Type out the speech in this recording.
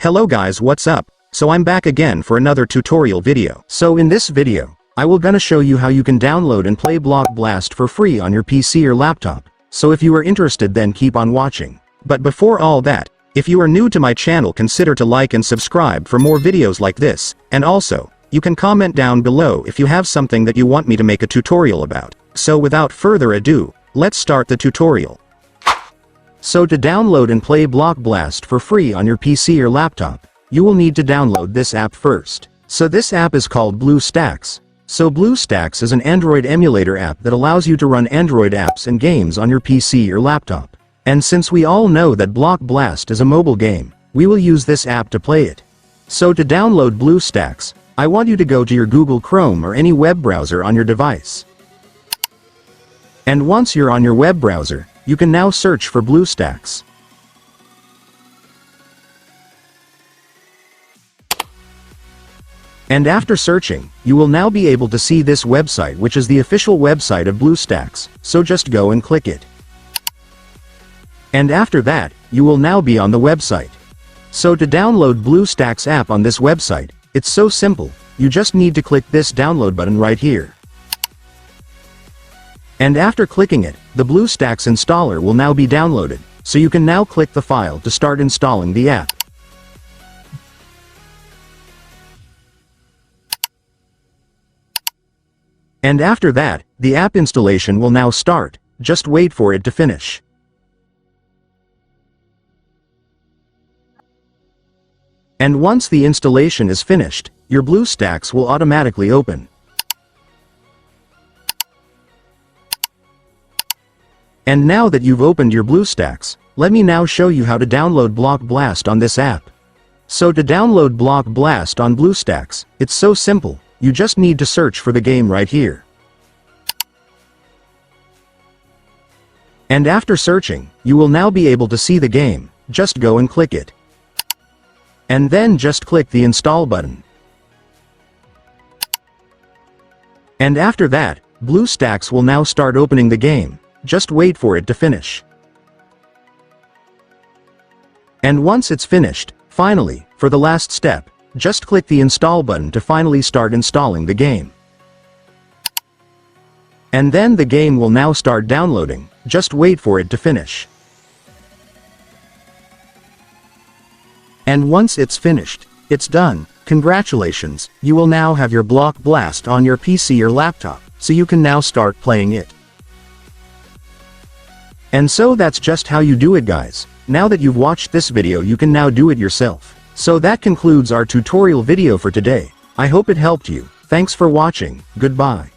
Hello guys, what's up? So I'm back again for another tutorial video. So in this video, I will gonna show you how you can download and play Block Blast for free on your PC or laptop. So if you are interested, then keep on watching. But before all that, if you are new to my channel, consider to like and subscribe for more videos like this, and also, you can comment down below if you have something that you want me to make a tutorial about. So without further ado, let's start the tutorial. So to download and play Block Blast for free on your PC or laptop, you will need to download this app first. So this app is called Bluestacks. So Bluestacks is an Android emulator app that allows you to run Android apps and games on your PC or laptop. And since we all know that Block Blast is a mobile game, we will use this app to play it. So to download Bluestacks, I want you to go to your Google Chrome or any web browser on your device. And once you're on your web browser, you can now search for Bluestacks. And after searching, you will now be able to see this website, which is the official website of Bluestacks, so just go and click it. And after that, you will now be on the website. So to download Bluestacks app on this website, it's so simple, you just need to click this download button right here. And after clicking it, the Bluestacks installer will now be downloaded, so you can now click the file to start installing the app. And after that, the app installation will now start, just wait for it to finish. And once the installation is finished, your Bluestacks will automatically open. And now that you've opened your Bluestacks, let me now show you how to download Block Blast on this app. So to download Block Blast on Bluestacks, it's so simple, you just need to search for the game right here. And after searching, you will now be able to see the game, just go and click it. And then just click the install button. And after that, Bluestacks will now start opening the game. Just wait for it to finish. And once it's finished, finally, for the last step, just click the install button to finally start installing the game. And then the game will now start downloading, just wait for it to finish. And once it's finished, it's done. Congratulations, you will now have your Block Blast on your PC or laptop, so you can now start playing it. And so that's just how you do it, guys. Now that you've watched this video, you can now do it yourself. So that concludes our tutorial video for today. I hope it helped you. Thanks for watching. Goodbye.